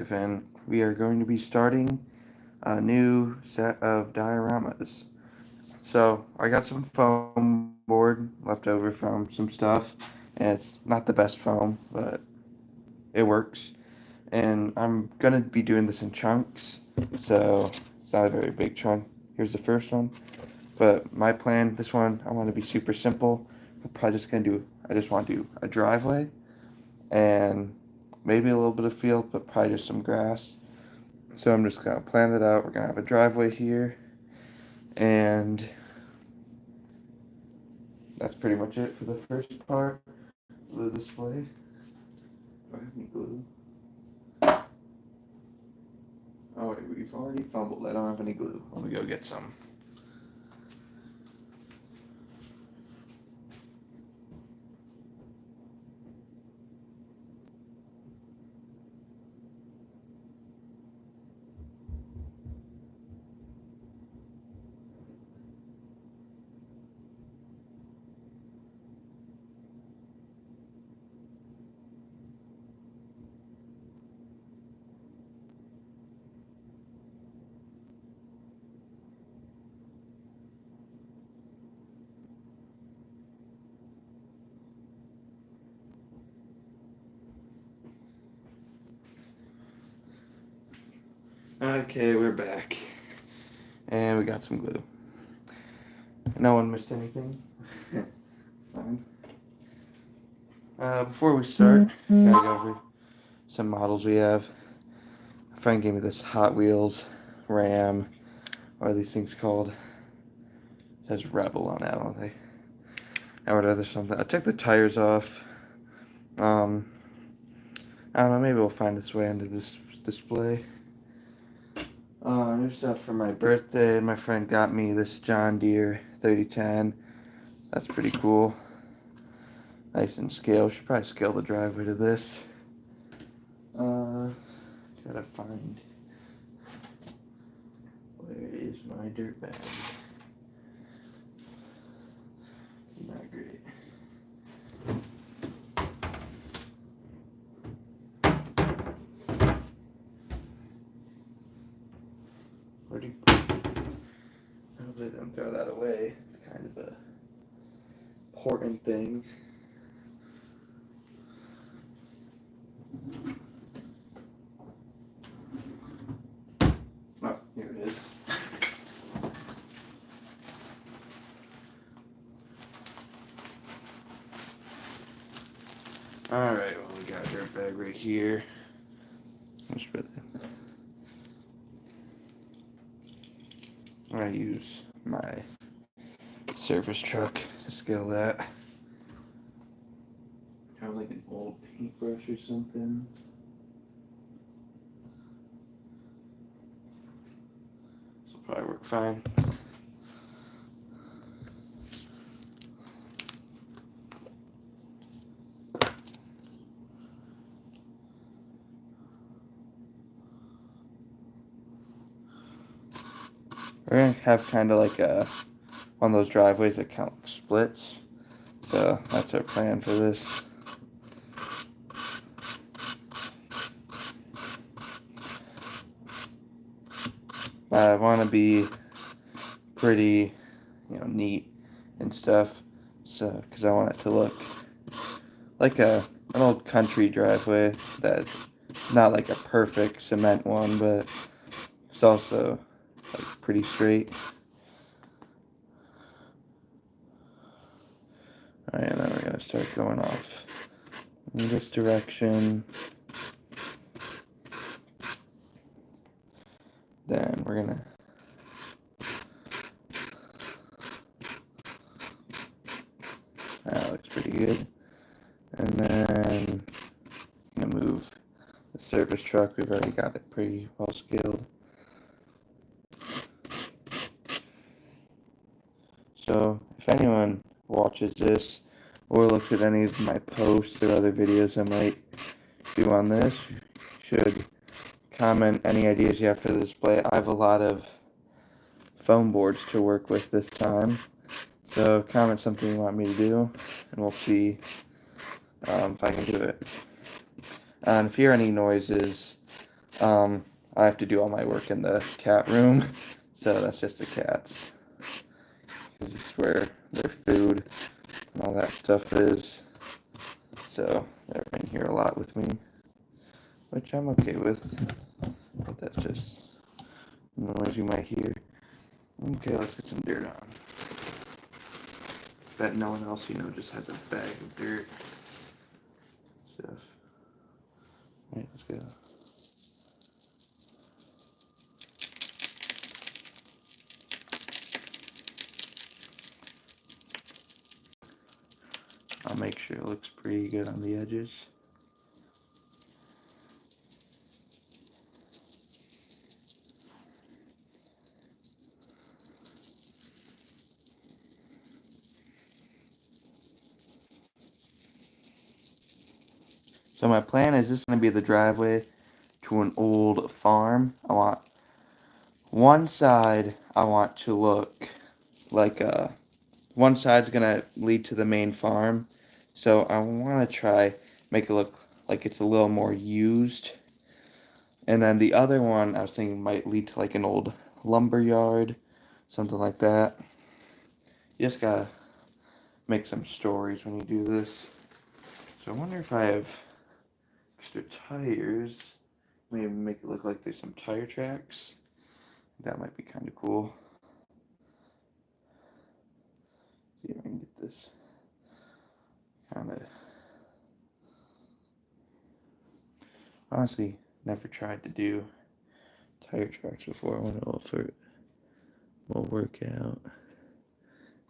5, and we are going to be starting a new set of dioramas. So I got some foam board left over from some stuff, and it's not the best foam, but it works. And I'm gonna be doing this in chunks, so it's not a very big chunk. Here's the first one, but my plan, this one, I want to be super simple. I just want to do a driveway and maybe a little bit of field, but probably just some grass. So I'm just gonna plan that out. We're gonna have a driveway here, and that's pretty much it for the first part of the display. Do I have any glue? Oh wait, we've already fumbled. I don't have any glue. Let me go get some. Okay, we're back. And we got some glue. No one missed anything? Fine. Before we start, gotta go over some models we have. A friend gave me this Hot Wheels Ram. What are these things called? It says Rebel on it, I don't think. And what other something? I took the tires off. I don't know, maybe we'll find its way into this display. New stuff for my birthday. My friend got me this John Deere 3010. That's pretty cool. Nice and scale. Should probably scale the driveway to this. Gotta find. Where is my dirt bag? Not great. Where'd you put it? Hopefully they don't throw that away. It's kind of a important thing. Oh, here it is. Alright, well, we got a dirt bag right here. Let's put it. I use my service truck to scale that. Have like an old paintbrush or something. This will probably work fine. We're gonna have kind of like one of those driveways that kind of splits. So that's our plan for this. I want to be pretty, neat and stuff. So, because I want it to look like an old country driveway that's not like a perfect cement one, but it's also like pretty straight. Alright, and then we're gonna start going off in this direction. Then we're gonna that looks pretty good. And then I'm gonna move the service truck. We've already got it pretty well scaled. So if anyone watches this or looks at any of my posts or other videos I might do on this, you should comment any ideas you have for the display. I have a lot of foam boards to work with this time, so comment something you want me to do, and we'll see if I can do it. And if you hear any noises, I have to do all my work in the cat room, so that's just the cats. This is where their food and all that stuff is. So they're in here a lot with me, which I'm okay with. But that's just noise you might hear. Okay, let's get some dirt on. Bet no one else, just has a bag of dirt stuff. Alright, let's go. I'll make sure it looks pretty good on the edges. So my plan is this going to be the driveway to an old farm. I want one side to look like one side's going to lead to the main farm. So I want to try make it look like it's a little more used. And then the other one I was thinking might lead to like an old lumber yard, something like that. You just gotta make some stories when you do this. So I wonder if I have extra tires, maybe make it look like there's some tire tracks. That might be kind of cool. See if I can get this kind of. Honestly, never tried to do tire tracks before. I wonder if it will work out.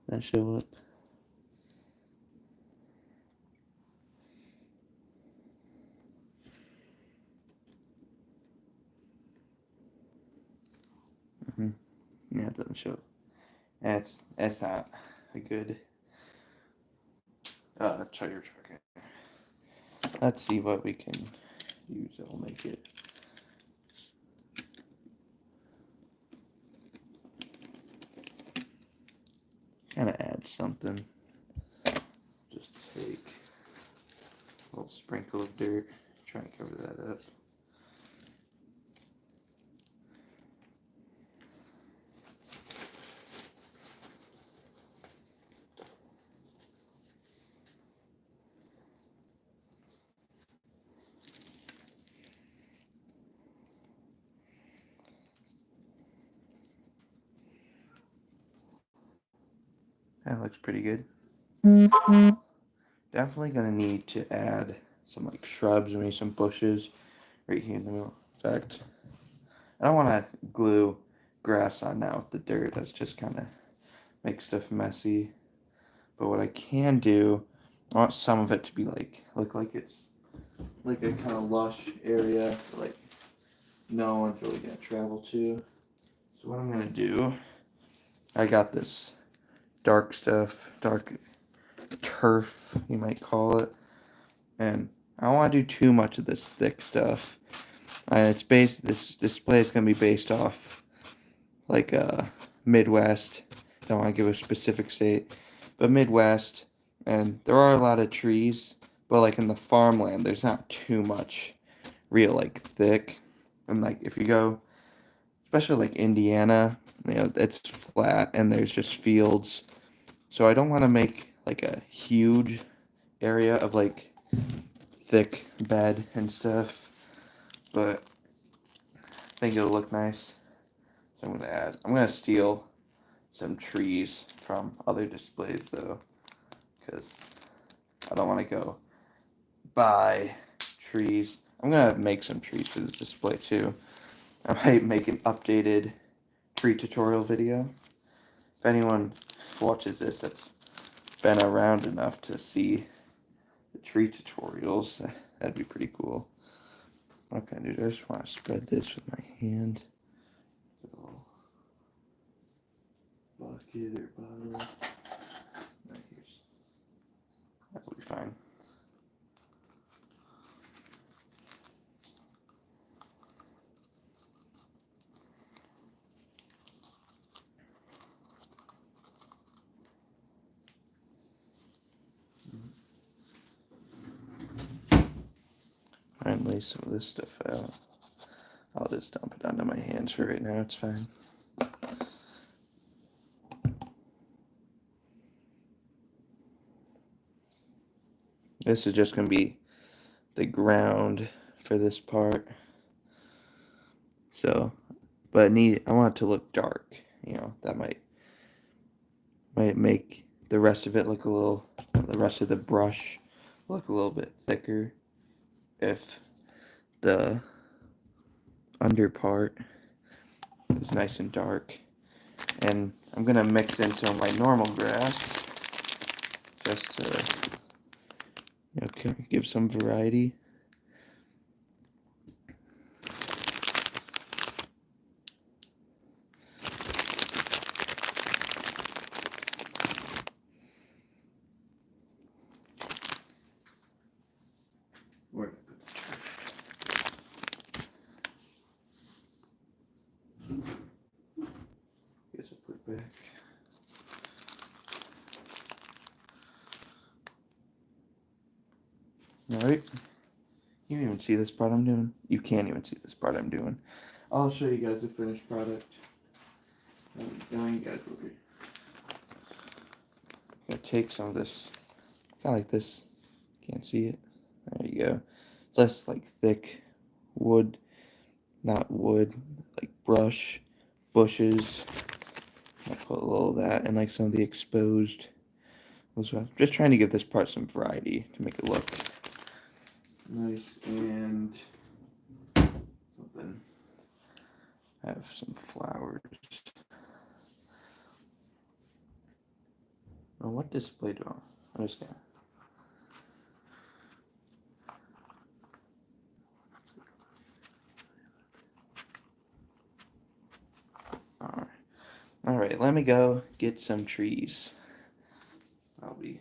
That show up. Yeah, it doesn't show. That's not a good tire track. Let's see what we can use that will make it. Kind of add something. Just take a little sprinkle of dirt. Try and cover that up. That looks pretty good. Definitely gonna need to add some like shrubs, maybe some bushes right here in the middle. In fact, I don't want to glue grass on now with the dirt. That's just kind of makes stuff messy. But what I can do, I want some of it to be look like it's like a kind of lush area, like no one's really gonna travel to. So what I'm gonna do, I got this dark stuff, dark turf, you might call it, and I don't want to do too much of this thick stuff. It's based. This display is gonna be based off like Midwest. Don't want to give a specific state, but Midwest, and there are a lot of trees, but like in the farmland, there's not too much real like thick, and like if you go, especially like Indiana, it's flat and there's just fields, so I don't want to make like a huge area of like thick bed and stuff, but I think it'll look nice. So I'm gonna steal some trees from other displays though, because I don't want to go buy trees. I'm gonna make some trees for this display too. I might make an updated tree tutorial video. If anyone watches this that's been around enough to see the tree tutorials, that'd be pretty cool. Okay, dude, I just want to spread this with my hand. A little bucket or bottle. That'll be fine. Try and lay some of this stuff out. I'll just dump it onto my hands for right now, it's fine. This is just going to be the ground for this part. So, but I want it to look dark, that might make the rest of it look the rest of the brush look a little bit thicker if the under part is nice and dark. And I'm gonna mix in some of my normal grass just to give some variety. Guess I'll put it back. Alright. You can even see this part I'm doing. You can't even see this part I'm doing. I'll show you guys the finished product. Now you guys will be. I'm gonna take some of this, kind of like this. Can't see it. There you go. It's less like thick wood, not wood, like bushes. I'll put a little of that and like some of the exposed. Just trying to give this part some variety to make it look nice and something. Have some flowers. Well, what display do I'm just gonna. All right, let me go get some trees. I'll be.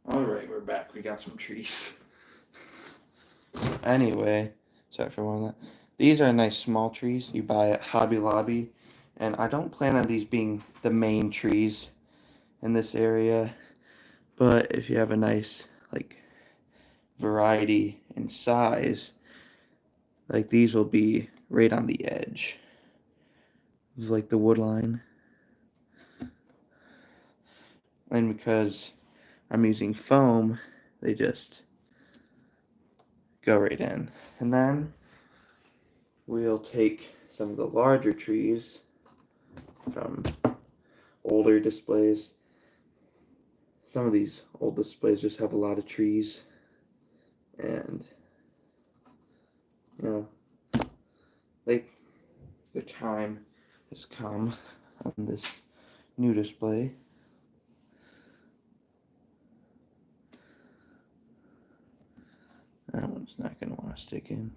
Alright, we're back. We got some trees. Anyway, sorry for one of that. These are nice small trees you buy at Hobby Lobby. And I don't plan on these being the main trees in this area. But if you have a nice, like, variety in size, like these will be right on the edge of, like, the wood line. And because I'm using foam, they just go right in. And then we'll take some of the larger trees from older displays. Some of these old displays just have a lot of trees, and the time has come on this new display. That one's not going to want to stick in.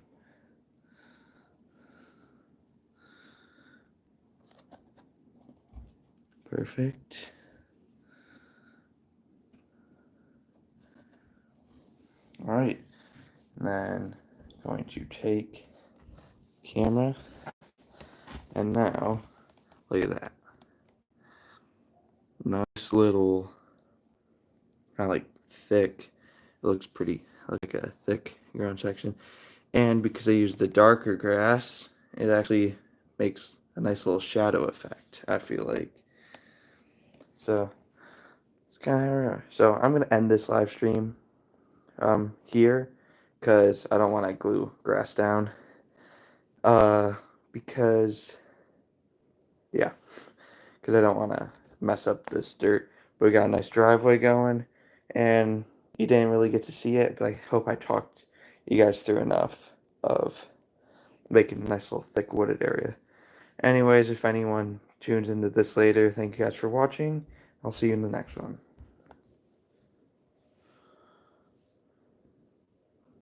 Perfect. Alright, then going to take camera, and now, look at that. Nice little, kind of like thick, it looks pretty, like a thick ground section. And because I used the darker grass, it actually makes a nice little shadow effect, I feel like. So, it's kind of, so I'm going to end this live stream here, because I don't want to glue grass down, because I don't want to mess up this dirt, but we got a nice driveway going, and you didn't really get to see it, but I hope I talked you guys through enough of making a nice little thick wooded area. Anyways, if anyone tunes into this later, thank you guys for watching. I'll see you in the next one.